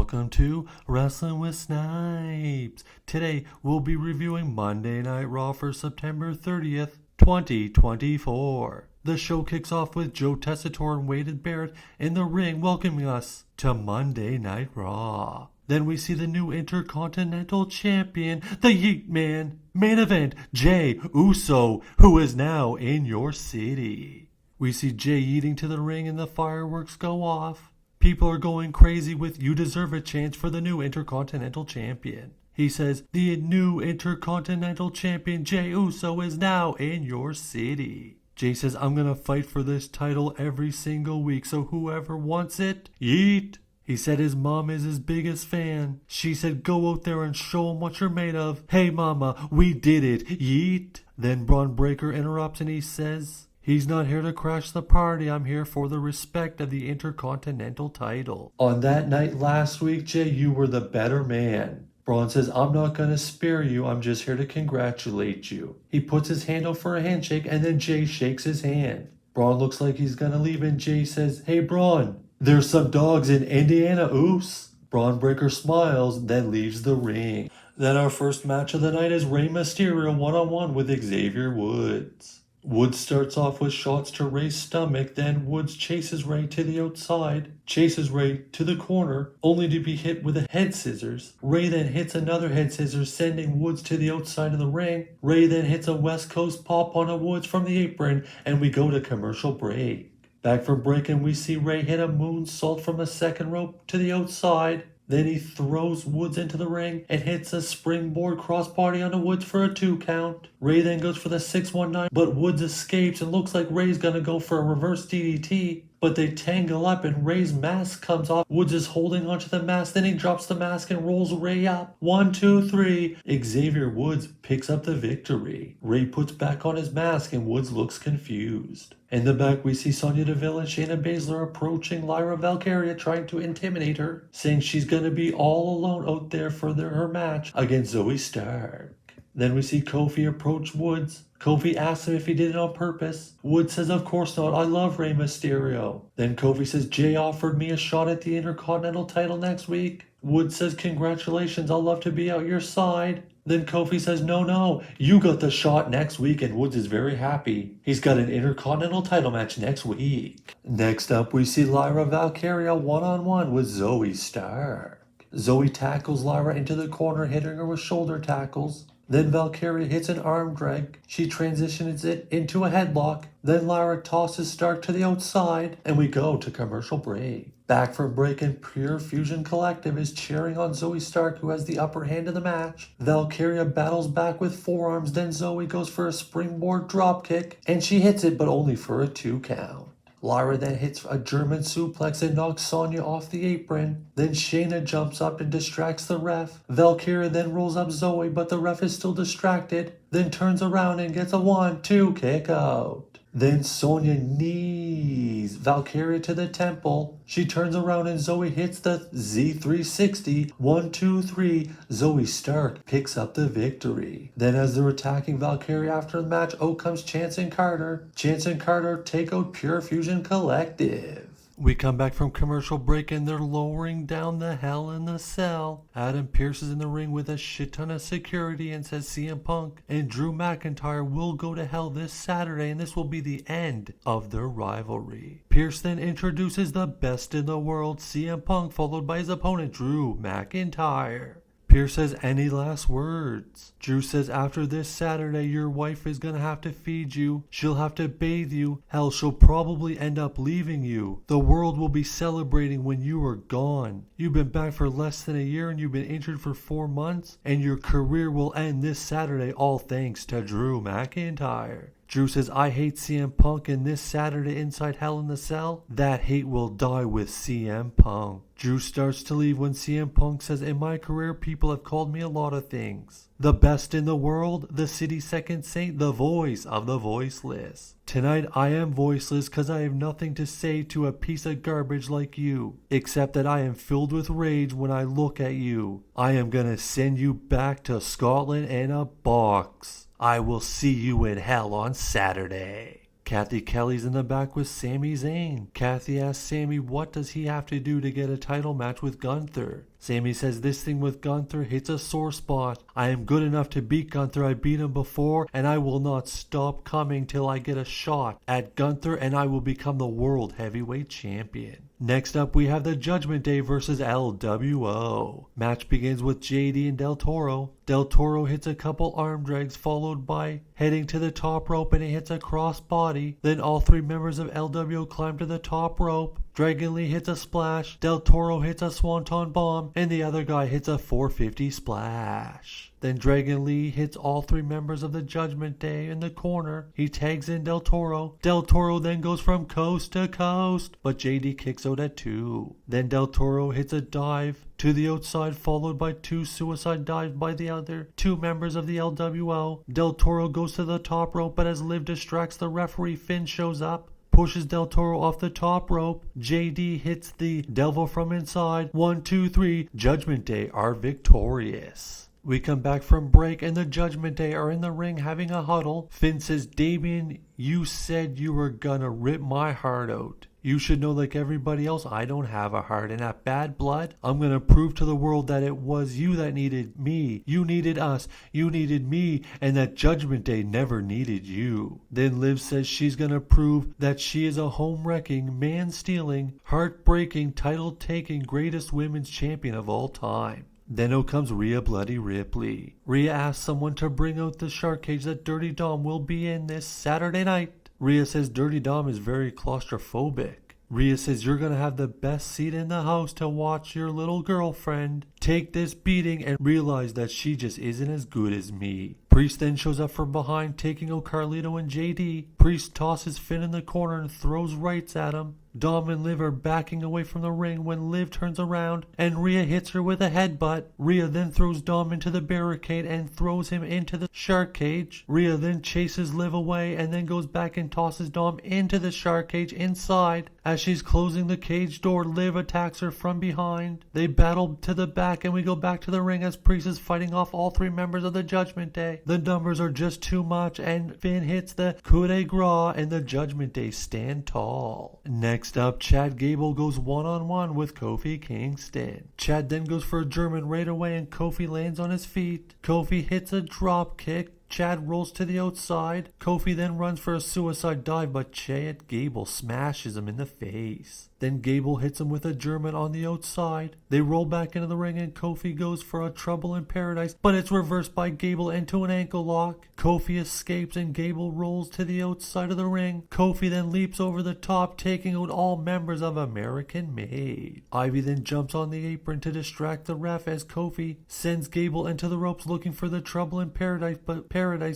Welcome to Wrestling with Snipes. Today we'll be reviewing Monday Night Raw for September 30th, 2024. The show kicks off with Joe Tessitore and Wade Barrett in the ring welcoming us to Monday Night Raw. Then we see the new Intercontinental Champion, the Yeet Man. Main event, Jey Uso, who is now in your city. We see Jey eating to the ring and the fireworks go off. People are going crazy with "You deserve a chance" for the new Intercontinental Champion. He says, the new Intercontinental Champion Jey Uso is now in your city. Jey says, I'm gonna fight for this title every single week, so whoever wants it, yeet. He said his mom is his biggest fan. She said, go out there and show him what you're made of. Hey mama, we did it, yeet. Then Braun Breaker interrupts and he says, he's not here to crash the party. I'm here for the respect of the Intercontinental title. On that night last week, Jey, you were the better man. Braun says, I'm not going to spare you. I'm just here to congratulate you. He puts his hand out for a handshake and then Jey shakes his hand. Braun looks like he's going to leave and Jey says, hey Braun, there's some dogs in Indiana, oops. Braun Breaker smiles, then leaves the ring. Then our first match of the night is Rey Mysterio one-on-one with Xavier Woods. Woods starts off with shots to Rey's stomach, then Woods chases Rey to the outside, chases Rey to the corner, only to be hit with a head scissors. Rey then hits another head scissors, sending Woods to the outside of the ring. Rey then hits a West Coast pop on a Woods from the apron, and we go to commercial break. Back from break and we see Rey hit a moonsault from a second rope to the outside. Then he throws Woods into the ring and hits a springboard crossbody onto Woods for a 2 count. Rey then goes for the 619, but Woods escapes and looks like Rey's gonna go for a reverse DDT. But they tangle up and Rey's mask comes off. Woods is holding onto the mask, then he drops the mask and rolls Rey up. 1, 2, 3. Xavier Woods picks up the victory. Rey puts back on his mask and Woods looks confused. In the back, we see Sonya Deville and Shayna Baszler approaching Lyra Valkaria, trying to intimidate her, saying she's going to be all alone out there for her match against Zoey Stark. Then we see Kofi approach Woods. Kofi asks him if he did it on purpose. Woods says, of course not, I love Rey Mysterio. Then Kofi says, Jey offered me a shot at the Intercontinental title next week. Woods says, congratulations, I'll love to be at your side. Then Kofi says, no, you got the shot next week, and Woods is very happy. He's got an Intercontinental title match next week. Next up, we see Lyra Valkaria one-on-one with Zoey Stark. Zoey tackles Lyra into the corner, hitting her with shoulder tackles. Then Valkaria hits an arm drag. She transitions it into a headlock. Then Lyra tosses Stark to the outside, and we go to commercial break. Back from break, and Pure Fusion Collective is cheering on Zoey Stark, who has the upper hand in the match. Valkaria battles back with forearms, then Zoey goes for a springboard dropkick, and she hits it, but only for a 2 count. Lyra then hits a German suplex and knocks Sonya off the apron. Then Shayna jumps up and distracts the ref. Valkyria then rolls up Zoey, but the ref is still distracted. Then turns around and gets a 1-2 kick out. Then Sonya knees Valkyria to the temple. She turns around and Zoey hits the Z360. 1, 2, 3. Zoey Stark picks up the victory. Then as they're attacking Valkyria after the match, out comes Chance and Carter. Chance and Carter take out Pure Fusion Collective. We come back from commercial break and they're lowering down the Hell in the Cell. Adam Pearce is in the ring with a shit ton of security and says CM Punk and Drew McIntyre will go to hell this Saturday, and this will be the end of their rivalry. Pearce then introduces the best in the world, CM Punk, followed by his opponent Drew McIntyre. Pearce says, any last words? Drew says, after this Saturday, your wife is gonna have to feed you. She'll have to bathe you. Hell, she'll probably end up leaving you. The world will be celebrating when you are gone. You've been back for less than a year and you've been injured for 4 months, and your career will end this Saturday, all thanks to Drew McIntyre. Drew says, I hate CM Punk, and this Saturday inside Hell in the Cell, that hate will die with CM Punk. Drew starts to leave when CM Punk says, in my career, people have called me a lot of things. The best in the world, the city's second saint, the voice of the voiceless. Tonight I am voiceless because I have nothing to say to a piece of garbage like you, except that I am filled with rage when I look at you. I am gonna send you back to Scotland in a box. I will see you in hell on Saturday. Kathy Kelly's in the back with Sami Zayn. Kathy asks Sami what does he have to do to get a title match with Gunther. Sami says this thing with Gunther hits a sore spot. I am good enough to beat Gunther. I beat him before and I will not stop coming till I get a shot at Gunther and I will become the World Heavyweight Champion. Next up we have the Judgment Day versus LWO. Match begins with JD and Del Toro. Del Toro hits a couple arm drags followed by heading to the top rope and he hits a crossbody. Then all three members of LWO climb to the top rope. Dragon Lee hits a splash, Del Toro hits a swanton bomb, and the other guy hits a 450 splash. Then Dragon Lee hits all three members of the Judgment Day in the corner. He tags in Del Toro. Del Toro then goes from coast to coast, but JD kicks out at 2. Then Del Toro hits a dive to the outside followed by 2 suicide dives by the other 2 members of the LWO. Del Toro goes to the top rope, but as Liv distracts the referee, Finn shows up. Pushes Del Toro off the top rope. JD hits the devil from inside. 1, 2, 3. Judgment Day are victorious. We come back from break and the Judgment Day are in the ring having a huddle. Finn says, Damien, you said you were gonna rip my heart out. You should know like everybody else I don't have a heart and at Bad Blood I'm gonna prove to the world that it was you that needed me. You needed us. You needed me and that Judgment Day never needed you. Then Liv says she's gonna prove that she is a home-wrecking, man-stealing, heart-breaking, title-taking greatest women's champion of all time. Then out comes Rhea Bloody Ripley. Rhea asks someone to bring out the shark cage that Dirty Dom will be in this Saturday night. Rhea says Dirty Dom is very claustrophobic. Rhea says you're going to have the best seat in the house to watch your little girlfriend take this beating and realize that she just isn't as good as me. Priest then shows up from behind taking out Carlito and JD. Priest tosses Finn in the corner and throws rights at him. Dom and Liv are backing away from the ring when Liv turns around and Rhea hits her with a headbutt. Rhea then throws Dom into the barricade and throws him into the shark cage. Rhea then chases Liv away and then goes back and tosses Dom into the shark cage inside. As she's closing the cage door, Liv attacks her from behind. They battle to the back and we go back to the ring as Priest is fighting off all 3 members of the Judgment Day. The numbers are just too much and Finn hits the coup de grace and the Judgment Day stand tall. Next up, Chad Gable goes one-on-one with Kofi Kingston. Chad then goes for a German right away and Kofi lands on his feet. Kofi hits a drop kick. Chad rolls to the outside. Kofi then runs for a suicide dive, but Chad Gable smashes him in the face. Then Gable hits him with a German on the outside. They roll back into the ring and Kofi goes for a Trouble in Paradise, but it's reversed by Gable into an ankle lock. Kofi escapes and Gable rolls to the outside of the ring. Kofi then leaps over the top, taking out all members of American Made. Ivy then jumps on the apron to distract the ref as Kofi sends Gable into the ropes looking for the Trouble in Paradise,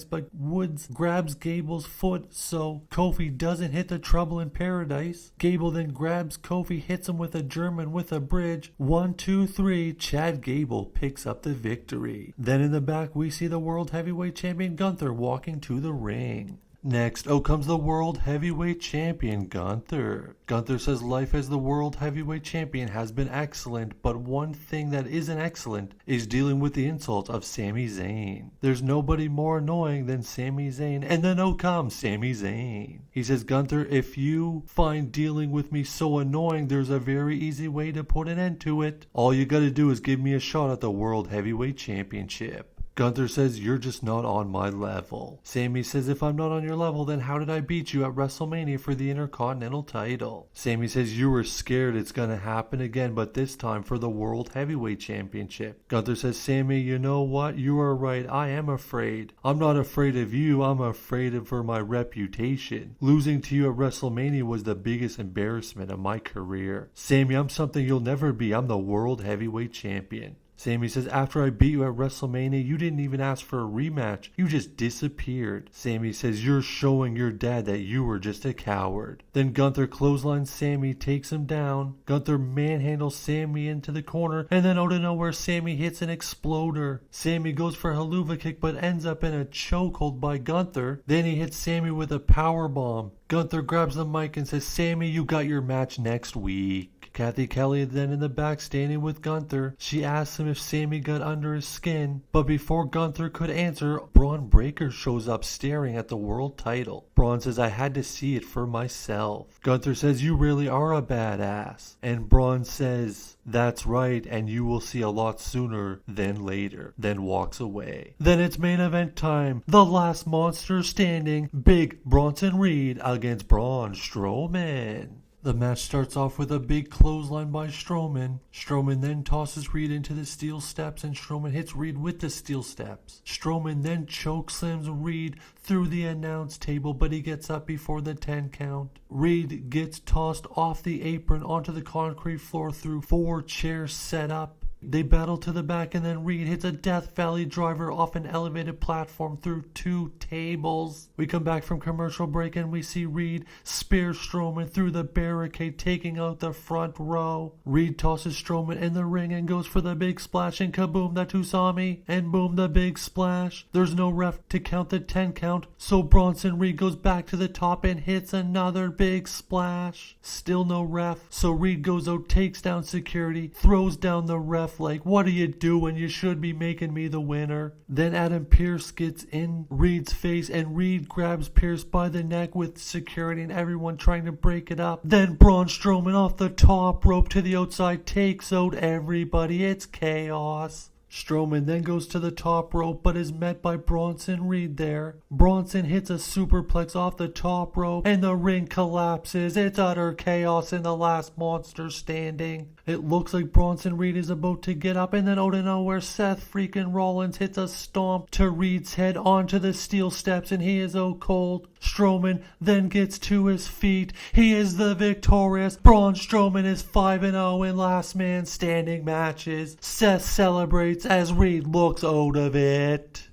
but Woods grabs Gable's foot, so Kofi doesn't hit the Trouble in Paradise. Gable then grabs Kofi, hits him with a German with a bridge. 1, 2, 3. Chad Gable picks up the victory. Then in the back we see the World Heavyweight Champion Gunther walking to the ring. Next, out comes the World Heavyweight Champion, Gunther. Gunther says life as the World Heavyweight Champion has been excellent, but one thing that isn't excellent is dealing with the insults of Sami Zayn. There's nobody more annoying than Sami Zayn, and then out comes Sami Zayn. He says, Gunther, if you find dealing with me so annoying, there's a very easy way to put an end to it. All you gotta do is give me a shot at the World Heavyweight Championship. Gunther says, you're just not on my level. Sami says, if I'm not on your level, then how did I beat you at WrestleMania for the Intercontinental title? Sami says, you were scared it's gonna happen again, but this time for the World Heavyweight Championship. Gunther says, Sami, you know what? You are right. I am afraid. I'm not afraid of you. I'm afraid for my reputation. Losing to you at WrestleMania was the biggest embarrassment of my career. Sami, I'm something you'll never be. I'm the World Heavyweight Champion. Sami says, after I beat you at WrestleMania, you didn't even ask for a rematch. You just disappeared. Sami says, you're showing your dad that you were just a coward. Then Gunther clotheslines Sami, takes him down. Gunther manhandles Sami into the corner, and then out of nowhere, Sami hits an exploder. Sami goes for a haluva kick, but ends up in a chokehold by Gunther. Then he hits Sami with a powerbomb. Gunther grabs the mic and says, Sami, you got your match next week. Kathy Kelly then in the back standing with Gunther. She asks him if Sami got under his skin, but before Gunther could answer, Braun Breaker shows up staring at the world title. Braun says, I had to see it for myself. Gunther says, you really are a badass. And Braun says, that's right, and you will see a lot sooner than later. Then walks away. Then it's main event time. The last monster standing, Big Bronson Reed against Braun Strowman. The match starts off with a big clothesline by Strowman. Strowman then tosses Reed into the steel steps and Strowman hits Reed with the steel steps. Strowman then chokeslams Reed through the announce table, but he gets up before the 10 count. Reed gets tossed off the apron onto the concrete floor through 4 chairs set up. They battle to the back and then Reed hits a Death Valley driver off an elevated platform through 2 tables. We come back from commercial break and we see Reed spear Strowman through the barricade, taking out the front row. Reed tosses Strowman in the ring and goes for the big splash, and kaboom the Tusami, and boom the big splash. There's no ref to count the 10 count, so Bronson Reed goes back to the top and hits another big splash. Still no ref, so Reed goes out, takes down security, throws down the ref like, what are you doing? You should be making me the winner. Then Adam Pearce gets in Reed's face and Reed grabs Pearce by the neck with security and everyone trying to break it up. Then Braun Strowman off the top rope to the outside takes out everybody. It's chaos. Strowman then goes to the top rope but is met by Bronson Reed there. Bronson hits a superplex off the top rope and the ring collapses. It's utter chaos in the last monster standing. It looks like Bronson Reed is about to get up and then out of nowhere Seth freaking Rollins hits a stomp to Reed's head onto the steel steps and he is out cold. Strowman then gets to his feet. He is the victorious. Braun Strowman is 5-0 in last man standing matches. Seth celebrates as Reed looks out of it.